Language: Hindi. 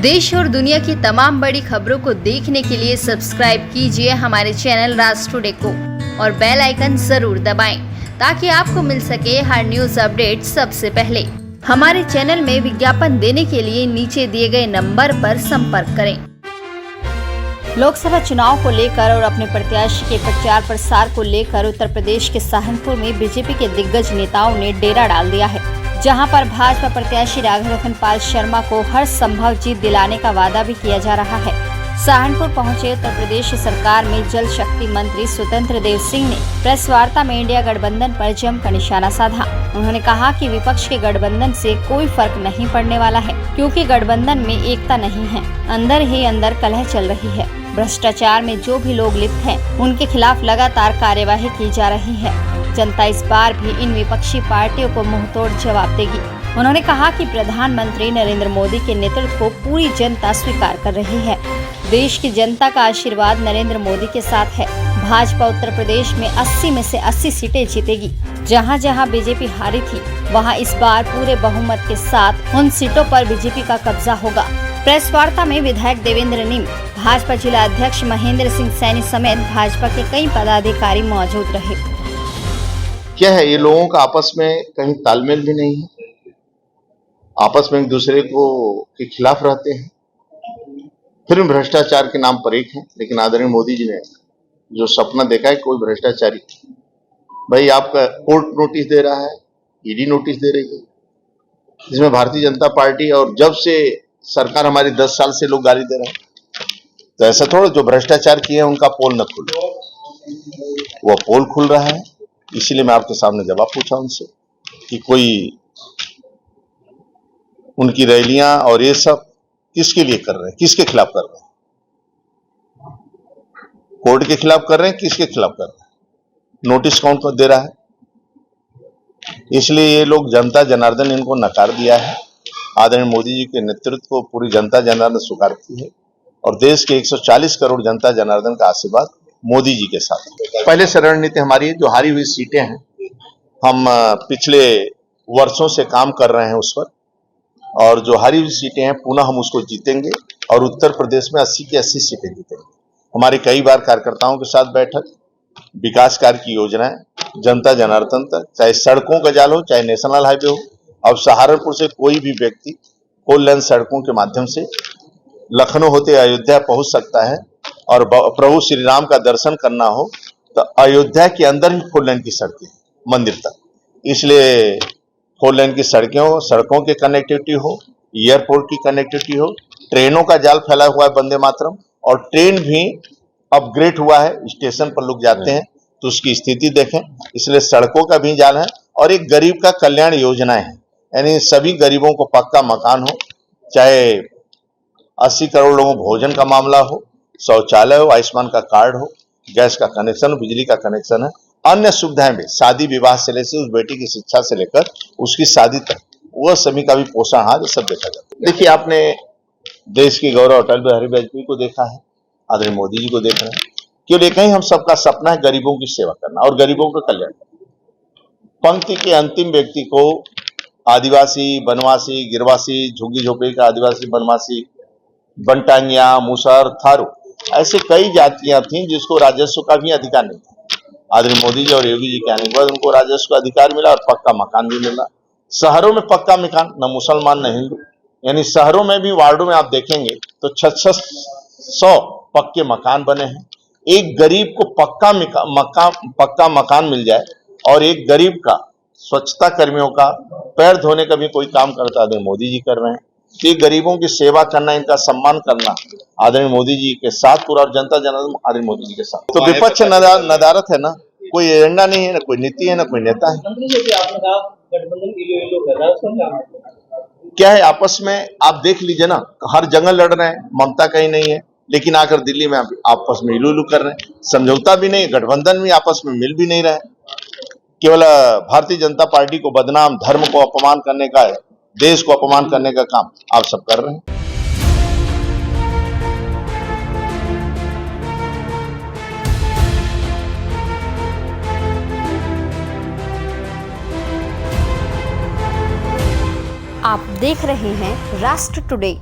देश और दुनिया की तमाम बड़ी खबरों को देखने के लिए सब्सक्राइब कीजिए हमारे चैनल राज टुडे को और बेल आइकन जरूर दबाएं ताकि आपको मिल सके हर न्यूज अपडेट सबसे पहले। हमारे चैनल में विज्ञापन देने के लिए नीचे दिए गए नंबर पर संपर्क करें। लोकसभा चुनाव को लेकर और अपने प्रत्याशी के प्रचार प्रसार को लेकर उत्तर प्रदेश के सहारनपुर में बीजेपी के दिग्गज नेताओं ने डेरा डाल दिया है, जहां पर भाजपा प्रत्याशी राघव पाल शर्मा को हर संभव जीत दिलाने का वादा भी किया जा रहा है। सहारनपुर पहुंचे उत्तर प्रदेश सरकार में जल शक्ति मंत्री स्वतंत्र देव सिंह ने प्रेस वार्ता में इंडिया गठबंधन पर जमकर निशाना साधा। उन्होंने कहा कि विपक्ष के गठबंधन से कोई फर्क नहीं पड़ने वाला है, क्योंकि गठबंधन में एकता नहीं है, अंदर ही अंदर कलह चल रही है। भ्रष्टाचार में जो भी लोग लिप्त हैं, उनके खिलाफ लगातार कार्यवाही की जा रही है। जनता इस बार भी इन विपक्षी पार्टियों को मुंहतोड़ जवाब देगी। उन्होंने कहा कि प्रधानमंत्री नरेंद्र मोदी के नेतृत्व को पूरी जनता स्वीकार कर रही है। देश की जनता का आशीर्वाद नरेंद्र मोदी के साथ है। भाजपा उत्तर प्रदेश में 80 में से 80 सीटें जीतेगी। जहां जहां बीजेपी हारी थी, वहां इस बार पूरे बहुमत के साथ उन सीटों पर बीजेपी का कब्जा होगा। प्रेस वार्ता में विधायक देवेंद्र नीम, भाजपा जिला अध्यक्ष महेंद्र सिंह सैनी समेत भाजपा के कई पदाधिकारी मौजूद रहे। क्या है, ये लोगों का आपस में कहीं तालमेल भी नहीं है, आपस में एक दूसरे को के खिलाफ रहते हैं, फिर भ्रष्टाचार के नाम पर एक है। लेकिन आदरणीय मोदी जी ने जो सपना देखा है, कोई भ्रष्टाचारी भाई आपका कोर्ट नोटिस दे रहा है, ईडी नोटिस दे रही है, जिसमें भारतीय जनता पार्टी और जब से सरकार हमारी 10 साल से लोग गाली दे रहे हैं, तो ऐसा थोड़ा जो भ्रष्टाचार किए हैं उनका पोल न खुले, वो पोल खुल रहा है। इसीलिए मैं आपके सामने जवाब पूछा उनसे कि कोई उनकी रैलियां और ये सब किसके लिए कर रहे हैं, किसके खिलाफ कर रहे हैं? कोर्ट के खिलाफ कर रहे हैं, किसके खिलाफ कर रहे हैं? नोटिस कौन को दे रहा है? इसलिए ये लोग जनता जनार्दन इनको नकार दिया है। आदरणीय मोदी जी के नेतृत्व को पूरी जनता जनार्दन स्वीकारती है और देश के 140 करोड़ जनता जनार्दन का आशीर्वाद मोदी जी के साथ। पहले से रणनीति हमारी है, जो हारी हुई सीटें हैं, हम पिछले वर्षों से काम कर रहे हैं उस पर, और जो हारी हुई सीटें हैं पुनः हम उसको जीतेंगे और उत्तर प्रदेश में 80 की 80 सीटें जीतेंगे। हमारे कई बार कार्यकर्ताओं के साथ बैठक, विकास कार्य की योजनाएं जनता जनार्दन तक, चाहे सड़कों का जाल हो, चाहे नेशनल हाईवे हो। अब सहारनपुर से कोई भी व्यक्ति 4 लेन सड़कों के माध्यम से लखनऊ होते अयोध्या पहुंच सकता है, और प्रभु श्री राम का दर्शन करना हो तो अयोध्या के अंदर ही 4 लेन की सड़कें मंदिर तक। इसलिए 4 लेन की सड़कों के कनेक्टिविटी हो, एयरपोर्ट की कनेक्टिविटी हो, ट्रेनों का जाल फैला हुआ है वंदे मातरम, और ट्रेन भी अपग्रेड हुआ है, स्टेशन पर लोग जाते हैं तो उसकी स्थिति देखें। इसलिए सड़कों का भी जाल है, और एक गरीब का कल्याण योजनाएं हैं, यानी सभी गरीबों को पक्का मकान हो, चाहे 80 करोड़ लोगों भोजन का मामला हो, शौचालय हो, आयुष्मान का कार्ड हो, गैस का कनेक्शन हो, बिजली का कनेक्शन है, अन्य सुविधाएं भी, शादी विवाह से लेकर उस बेटी की शिक्षा से लेकर उसकी शादी तक, वह सभी का भी पोषण आहार सब देखा जाता है। देखिए, आपने देश के गौरव अटल बिहारी वाजपेयी को देखा है, आदरणीय मोदी जी को देख रहे हैं। क्यों देखा ही, हम सबका सपना है गरीबों की सेवा करना और गरीबों का कल्याण करना। पंक्ति के अंतिम व्यक्ति को आदिवासी, वनवासी, गिरवासी, झुग्गी झोपड़ी का आदिवासी, वनवासी, बनटांगिया, मुसहर, थारू, ऐसे कई जातियां थीं जिसको राजस्व का भी अधिकार नहीं था। आदरणीय मोदी जी और योगी जी के आने के बाद उनको राजस्व का अधिकार मिला और पक्का मकान भी मिला। शहरों में पक्का मकान, न मुसलमान न हिंदू, यानी शहरों में भी वार्डों में आप देखेंगे तो 600 पक्के मकान बने हैं। एक गरीब को पक्का मकान मिल जाए, और एक गरीब का, स्वच्छता कर्मियों का पैर धोने का भी कोई काम करता है, आदरणीय मोदी जी कर रहे हैं। ये गरीबों की सेवा करना, इनका सम्मान करना आदरणीय मोदी जी के साथ पूरा, और जनता जनार्दन आदरणीय मोदी जी के साथ। तो विपक्ष नदारत है ना, कोई एजेंडा नहीं है, ना कोई नीति है, ना कोई नेता है। क्या है, आपस में आप देख लीजिए ना, हर जगह लड़ रहे हैं, ममता कहीं नहीं है, लेकिन आकर दिल्ली में आपस में इलू कर रहे हैं। समझौता भी नहीं, गठबंधन भी आपस में मिल भी नहीं रहे। केवल भारतीय जनता पार्टी को बदनाम, धर्म को अपमान करने का, देश को अपमान करने का काम आप सब कर रहे हैं। आप देख रहे हैं राष्ट्र टुडे।